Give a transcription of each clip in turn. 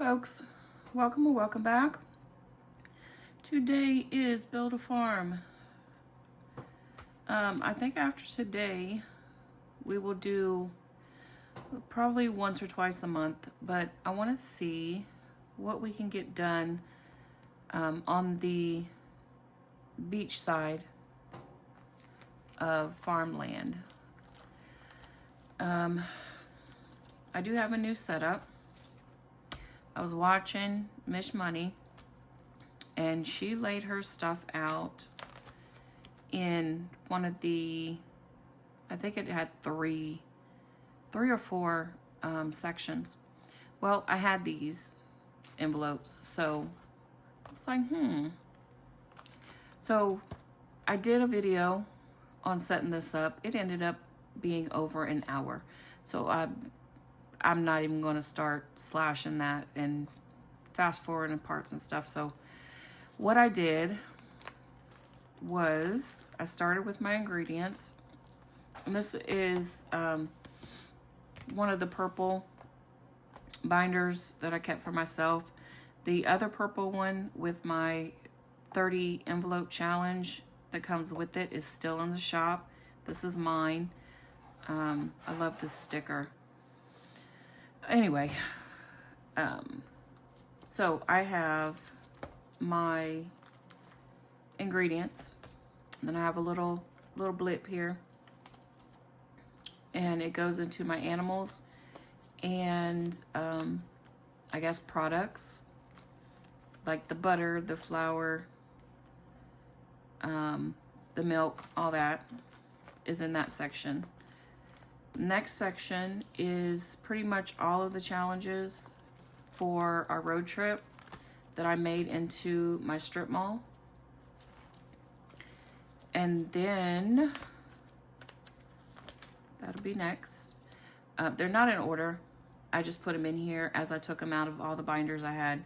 folks, welcome or welcome back. Today is Build a Farm. I think after today we will do probably once or twice a month, but I want to see what we can get done on the beach side of farmland. I do have a new setup. I was watching Mish Money, and she laid her stuff out in one of the, I think it had three or four sections. Well, I had these envelopes, so it's like, So I did a video on setting this up. It ended up being over an hour. So I'm not even going to start slashing that and fast forwarding parts and stuff. So what I did was I started with my ingredients. And this is one of the purple binders that I kept for myself. The other purple one with my 30 envelope challenge that comes with it is still in the shop. This is mine. I love this sticker. Anyway, so I have my ingredients, and then I have a little blip here, and it goes into my animals and I guess products like the butter, the flour, the milk, all that is in that section. Next section is pretty much all of the challenges for our road trip that I made into my strip mall. And then that'll be next. They're not in order. I just put them in here as I took them out of all the binders I had.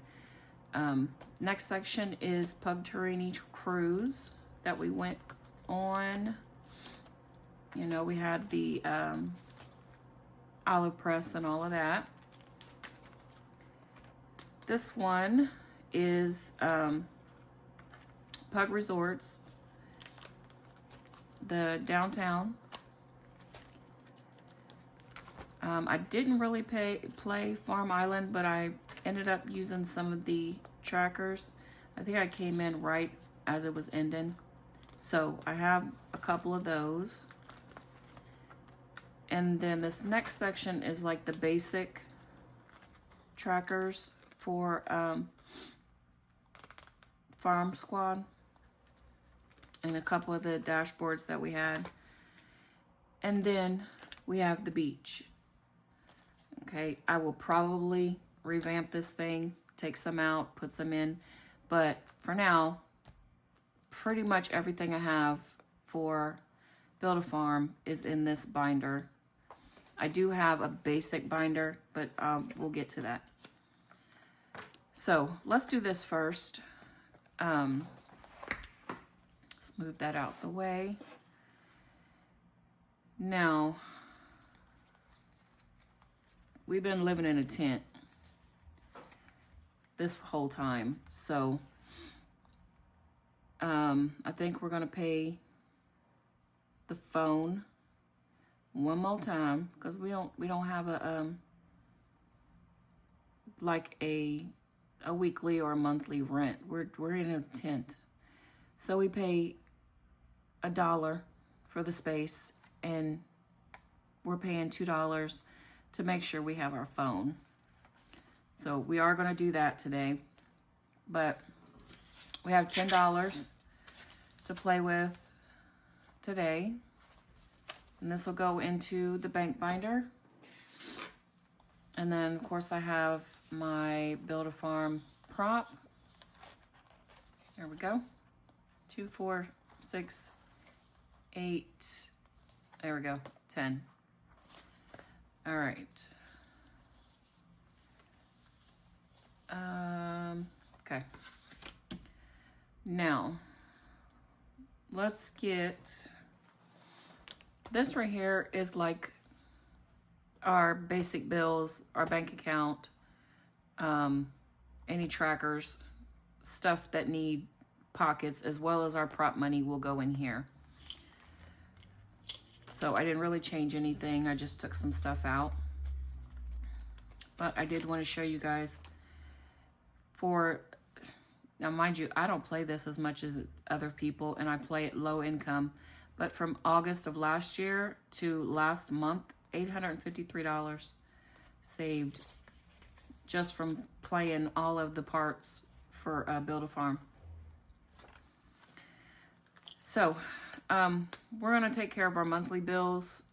Next section is Pug Turini Cruise that we went on. You know, we had the olive press and all of that. This one is Pug Resorts, the downtown. I didn't really play Farm Island, but I ended up using some of the trackers. I think I came in right as it was ending. So I have a couple of those. And then this next section is like the basic trackers for Farm Squad and a couple of the dashboards that we had. And then we have the beach. Okay, I will probably revamp this thing, take some out, put some in. But for now, pretty much everything I have for Build a Farm is in this binder. I do have a basic binder, but we'll get to that. So let's do this first. Let's move that out the way. Now, we've been living in a tent this whole time. So I think we're gonna pay the phone one more time because we don't have a like a weekly or a monthly rent. We're in a tent, so we pay $1 for the space, and we're paying $2 to make sure we have our phone. So we are going to do that today, but we have $10 to play with today. And this will go into the bank binder. And then, of course, I have my Build a Farm prop. There we go. 2, 4, 6, 8. There we go. 10. All right. Okay. Now, let's get... This right here is like our basic bills, our bank account, any trackers, stuff that need pockets, as well as our prop money will go in here. So I didn't really change anything. I just took some stuff out. But I did want to show you guys now mind you, I don't play this as much as other people, and I play it low income. But from August of last year to last month, $853 saved just from playing all of the parts for Build-A-Farm. So we're going to take care of our monthly bills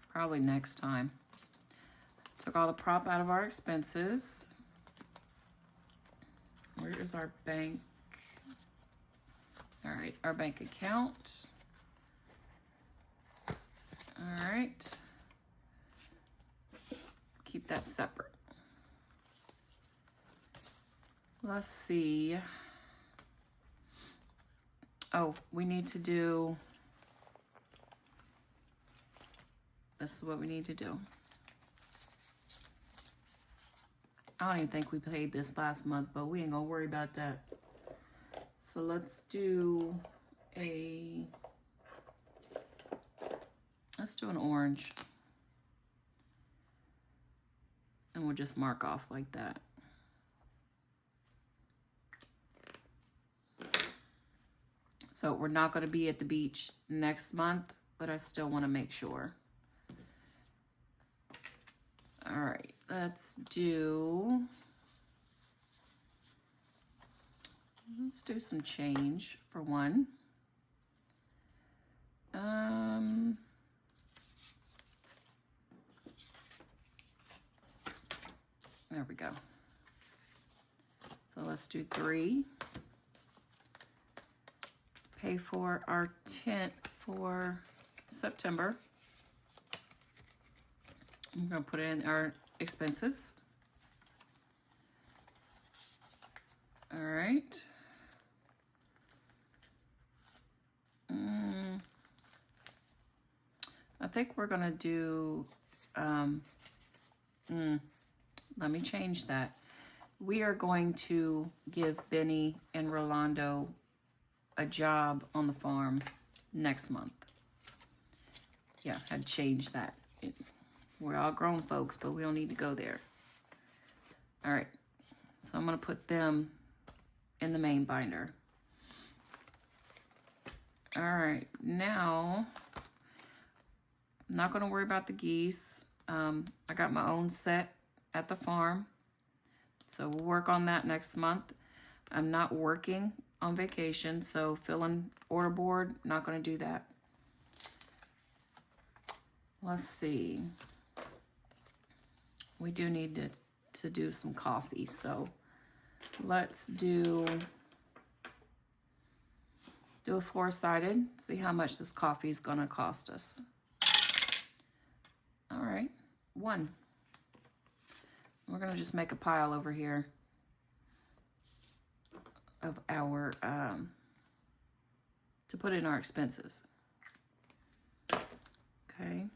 probably next time. Took all the prop out of our expenses. Where is our bank? All right, our bank account. All right. Keep that separate. Let's see. Oh, we need to do, this is what we need to do. I don't even think we paid this last month, but we ain't gonna worry about that. So let's do an orange. And we'll just mark off like that. So we're not gonna be at the beach next month, but I still wanna make sure. All right, let's do some change for one. There we go. So let's do 3. Pay for our tent for September. I'm gonna put it in our expenses. All right. I think we're gonna do, let me change that. We are going to give Benny and Rolando a job on the farm next month. Yeah, I'd change that. We're all grown folks, but we don't need to go there. All right, so I'm gonna put them in the main binder. All right, now, I'm not gonna worry about the geese. I got my own set at the farm, so we'll work on that next month. I'm not working on vacation, so filling order board, not gonna do that. Let's see. We do need to do some coffee, so let's do a 4-sided, see how much this coffee is gonna cost us. All right, 1. We're gonna just make a pile over here of our, to put in our expenses. Okay.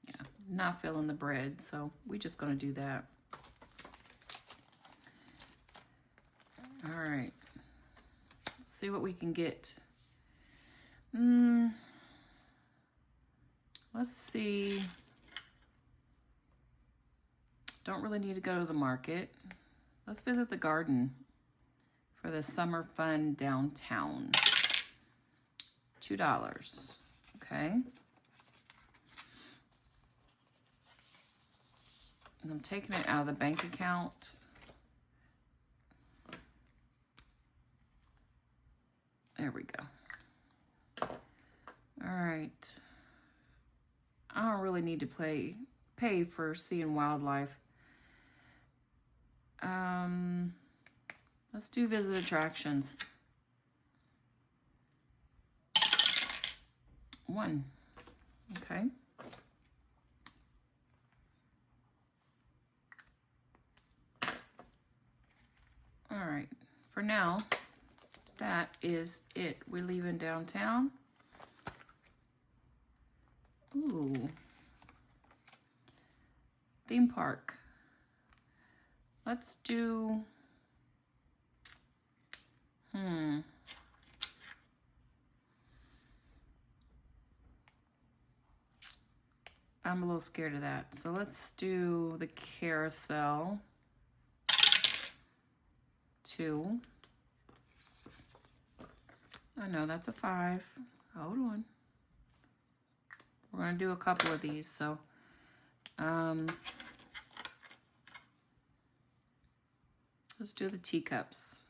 Yeah, not filling the bread, so we're just gonna do that. All right. Let's see what we can get. Let's see. Don't really need to go to the market. Let's visit the garden for the summer fun downtown. $2. Okay. And I'm taking it out of the bank account. There we go. All right. I don't really need to pay for seeing wildlife. Let's do visit attractions. 1. Okay. All right. For now, that is it. We're leaving downtown. Ooh. theme park. Let's do, I'm a little scared of that. So let's do the carousel. 2. I know that's a 5. Hold on. We're going to do a couple of these. So, let's do the teacups.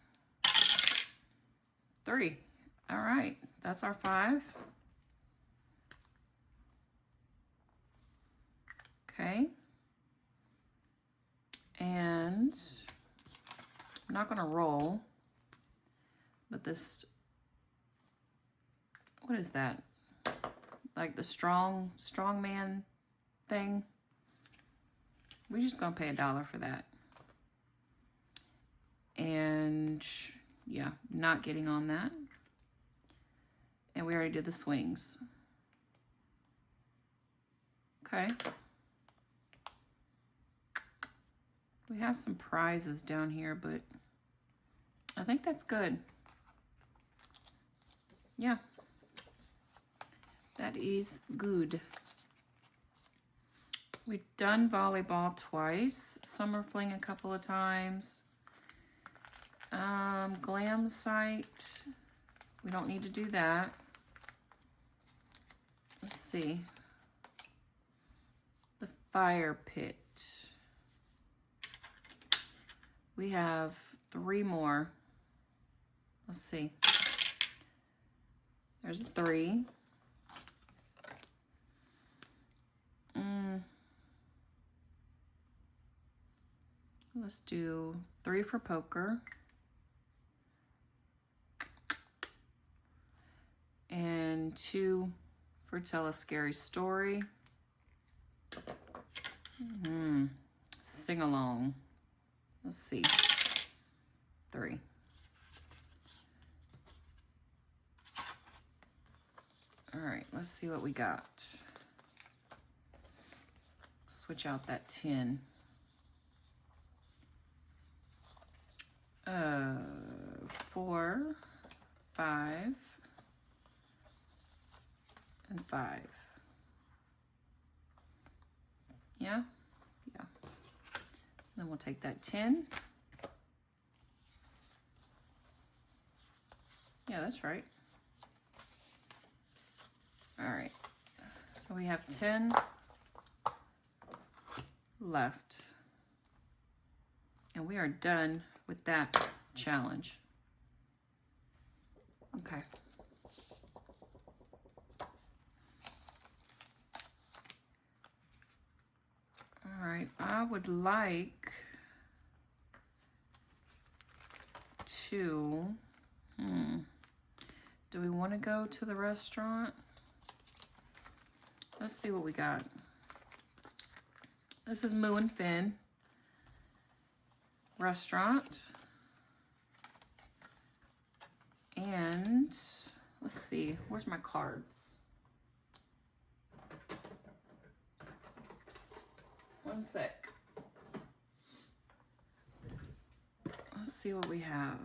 3. All right. That's our 5. Okay. And I'm not going to roll, but this, what is that? Like the strong man thing. We're just going to pay $1 for that. And yeah, not getting on that. And we already did the swings. Okay. We have some prizes down here, but I think that's good. Yeah. That is good. We've done volleyball twice. Summer fling a couple of times. Glam site. We don't need to do that. Let's see. The fire pit. We have 3 more. Let's see. There's a 3. Let's do 3 for poker. And 2 for tell a scary story. Sing along. Let's see. 3. All right, let's see what we got. Switch out that 10. 4, 5, and 5. Yeah? Yeah. Then we'll take that 10. Yeah, that's right. All right. So we have 10 left. And we are done with that challenge. Okay. All right, I would like to, do we want to go to the restaurant? Let's see what we got. This is Moo and Finn restaurant. And let's see, where's my cards? One sec. Let's see what we have.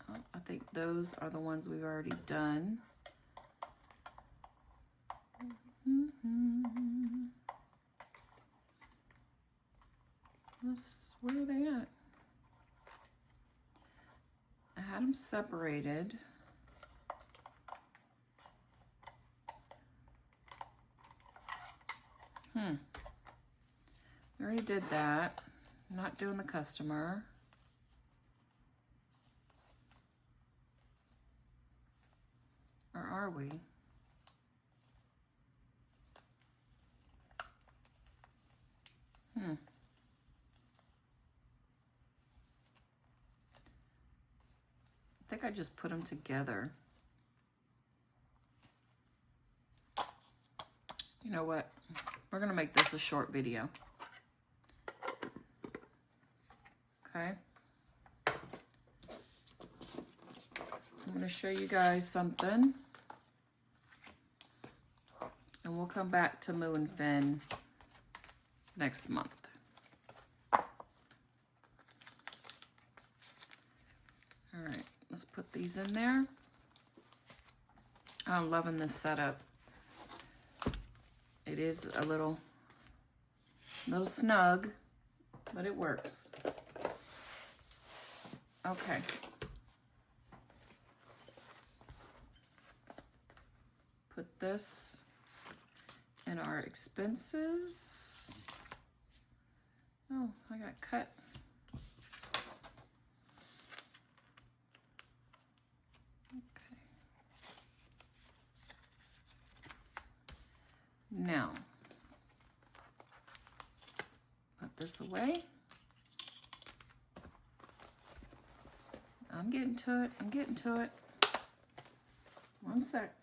Oh, I think those are the ones we've already done. Where are they at? I had them separated. We already did that. Not doing the customer. Or are we? I think I just put them together. You know what? We're gonna make this a short video. Okay. I'm gonna show you guys something. And we'll come back to Moo and Finn next month. All right, let's put these in there. I'm loving this setup. It is a little snug, but it works. Okay. Put this in our expenses. Oh, I got cut. Okay. Now, put this away. I'm getting to it. I'm getting to it. One sec.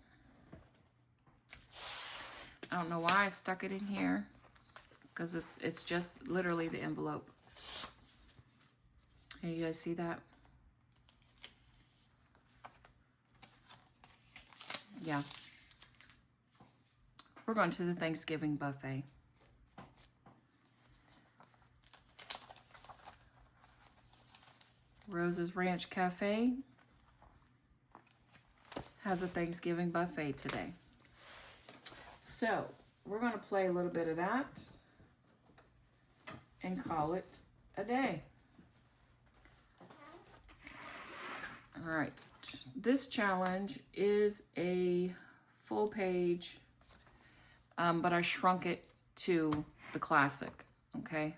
I don't know why I stuck it in here, because it's just literally the envelope. Can you guys see that? Yeah. We're going to the Thanksgiving buffet. Rose's Ranch Cafe has a Thanksgiving buffet today. So, we're going to play a little bit of that and call it a day. All right. This challenge is a full page, but I shrunk it to the classic, okay?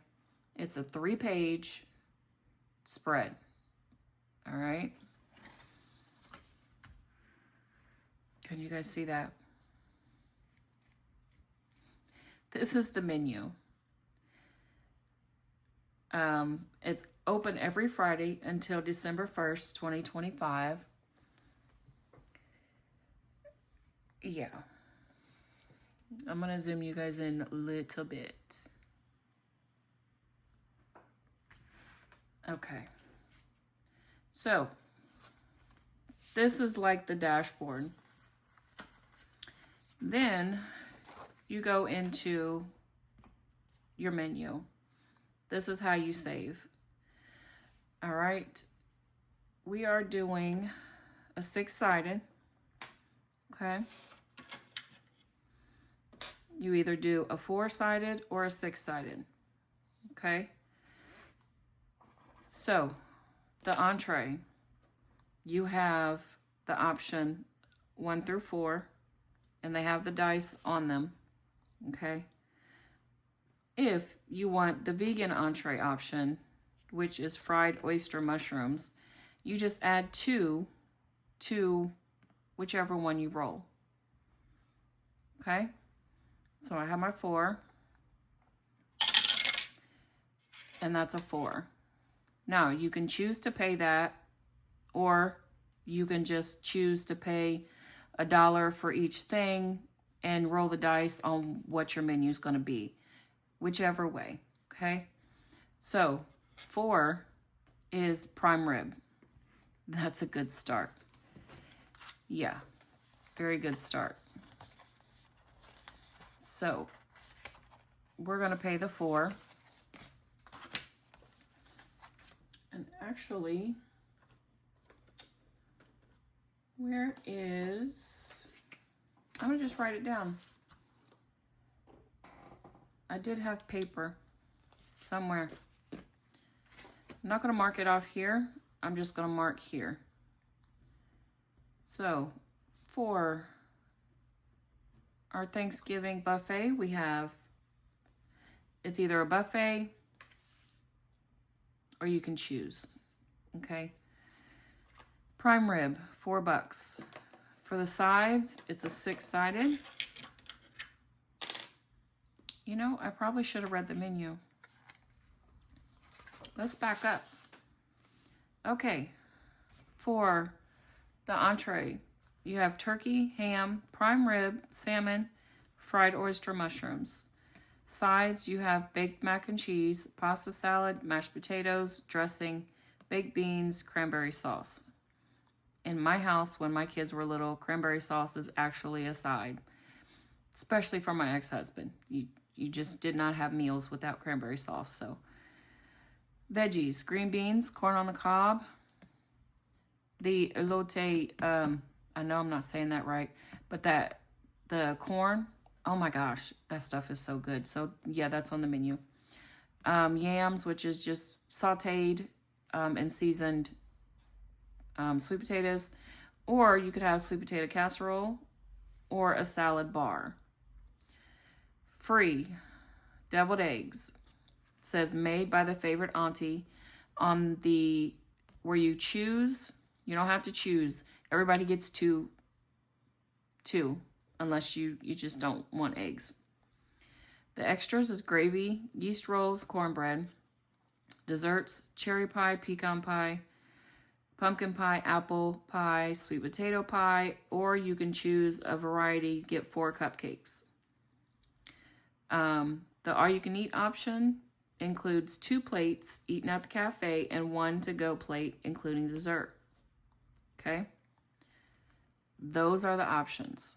It's a 3-page spread, all right? Can you guys see that? This is the menu. It's open every Friday until December 1st, 2025. Yeah. I'm going to zoom you guys in a little bit. Okay. So, this is like the dashboard. Then you go into your menu. This is how you save. All right. We are doing a 6-sided. Okay. You either do a 4-sided or a 6-sided. Okay. So, the entree, you have the option 1 through 4, and they have the dice on them. Okay. If you want the vegan entree option, which is fried oyster mushrooms, you just add 2 to whichever one you roll. Okay. So I have my 4, and that's a 4. Now you can choose to pay that, or you can just choose to pay $1 for each thing and roll the dice on what your menu is going to be, whichever way. Okay. So 4 is prime rib. That's a good start. Yeah, very good start. So we're going to pay the 4. And actually, where is, I'm going to just write it down. I did have paper somewhere. I'm not going to mark it off here. I'm just going to mark here. So for our Thanksgiving buffet, we have, it's either a buffet or you can choose. Okay. Prime rib, $4. For the sides, it's a 6-sided. You know, I probably should have read the menu. Let's back up. Okay. For the entree, you have turkey, ham, prime rib, salmon, fried oyster mushrooms. Sides, you have baked mac and cheese, pasta salad, mashed potatoes, dressing, baked beans, cranberry sauce. In my house, when my kids were little, cranberry sauce is actually a side. especially for my ex-husband. You just did not have meals without cranberry sauce. So veggies, green beans, corn on the cob, the elote, I know I'm not saying that right, but the corn, oh my gosh, that stuff is so good. So yeah, that's on the menu. Yams, which is just sauteed and seasoned sweet potatoes, or you could have sweet potato casserole or a salad bar. Free deviled eggs. It says made by the favorite auntie. On the where you choose, you don't have to choose. Everybody gets two unless you just don't want eggs. The extras is gravy, yeast rolls, cornbread. Desserts, cherry pie, pecan pie, pumpkin pie, apple pie, sweet potato pie, or you can choose a variety, get 4 cupcakes. The all-you-can-eat option includes 2 plates eaten at the cafe and 1 to-go plate, including dessert. Okay? Those are the options.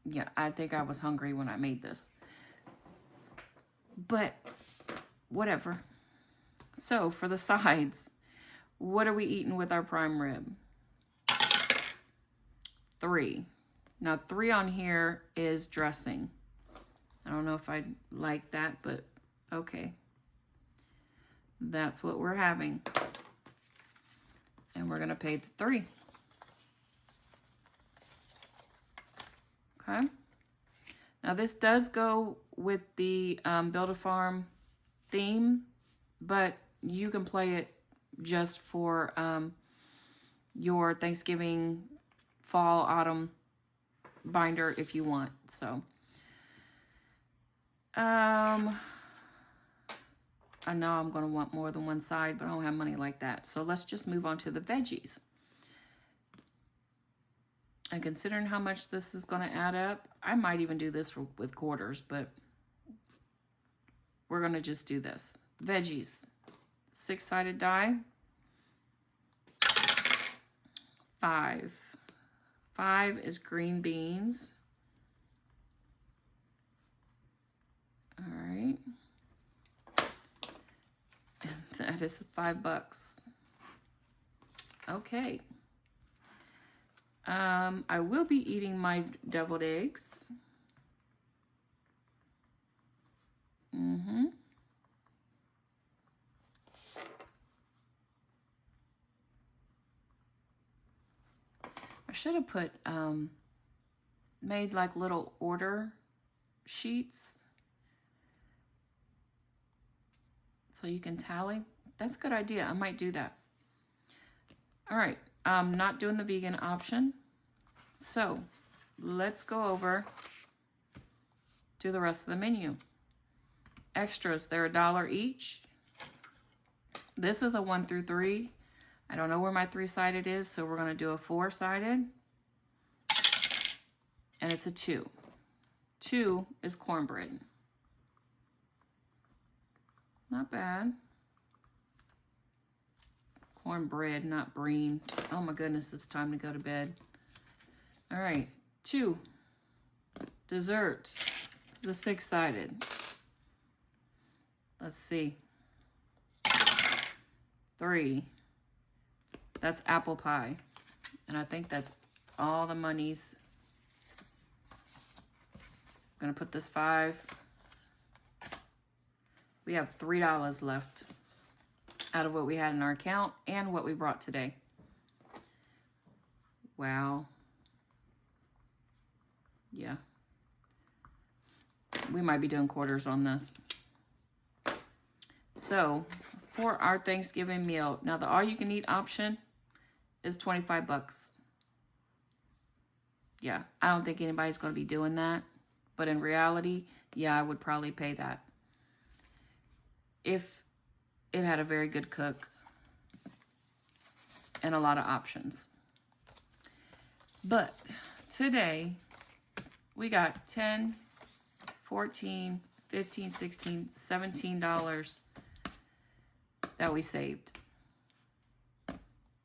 Yeah, I think I was hungry when I made this. But whatever. So for the sides, what are we eating with our prime rib? 3. Now 3 on here is dressing. I don't know if I like that, but okay. That's what we're having. And we're going to pay the 3. Okay. Now this does go with the Build-A-Farm theme, but you can play it just for your Thanksgiving, fall, autumn binder if you want. So, I know I'm going to want more than one side, but I don't have money like that. So let's just move on to the veggies. And considering how much this is going to add up, I might even do this with quarters, but we're going to just do this. Veggies, 6-sided die, 5. 5 is green beans. All right. That is $5. Okay. I will be eating my deviled eggs. I should have put, made like little order sheets so you can tally. That's a good idea. I might do that. All right. I'm not doing the vegan option. So let's go over to the rest of the menu. Extras, they're $1 each. This is a 1 through 3. I don't know where my 3-sided is, so we're going to do a 4-sided. And it's a 2. 2 is cornbread. Not bad. Cornbread, not breen. Oh my goodness, it's time to go to bed. All right, 2. Dessert is a 6-sided. Let's see. 3. That's apple pie. And I think that's all the monies. I'm gonna put this 5. We have $3 left out of what we had in our account and what we brought today. Wow. Yeah. We might be doing quarters on this. So, for our Thanksgiving meal, now the all-you-can-eat option is $25. Yeah, I don't think anybody's going to be doing that. But in reality, yeah, I would probably pay that. If it had a very good cook and a lot of options. But today, we got $10, $14, $15, $16, $17 that we saved.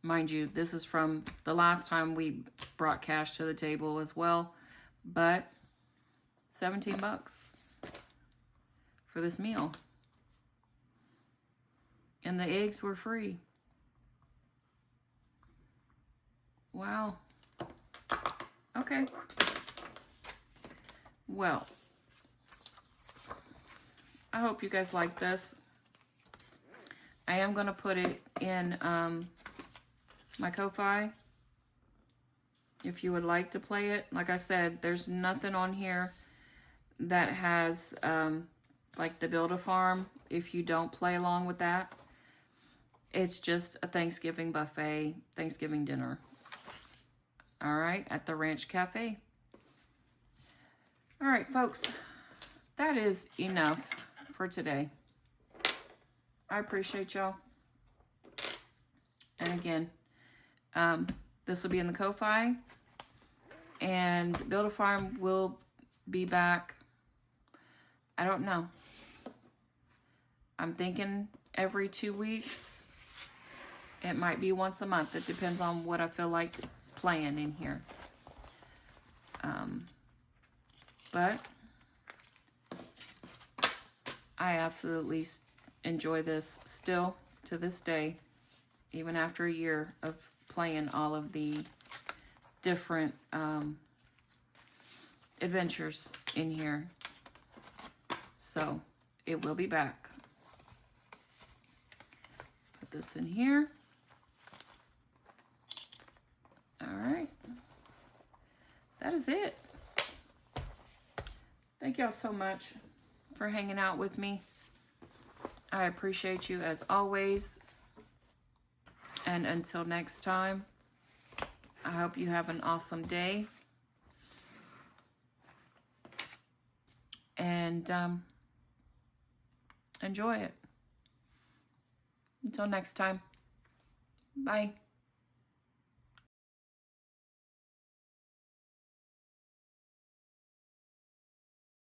Mind you, this is from the last time we brought cash to the table as well, but 17 bucks for this meal. And the eggs were free. Wow. Okay. Well, I hope you guys like this. I am going to put it in my Ko-Fi if you would like to play it. Like I said, there's nothing on here that has like the Build-A-Farm if you don't play along with that. It's just a Thanksgiving buffet, Thanksgiving dinner. All right, at the Ranch Cafe. All right, folks, that is enough for today. I appreciate y'all. And again, this will be in the Ko-Fi, and Build-A-Farm will be back. I don't know. I'm thinking every 2 weeks. It might be once a month. It depends on what I feel like playing in here. But I absolutely enjoy this still to this day, even after a year of playing all of the different adventures in here. So it will be back. Put this in here. All right. That is it. Thank y'all so much for hanging out with me. I appreciate you as always. And until next time, I hope you have an awesome day. And enjoy it. Until next time. Bye.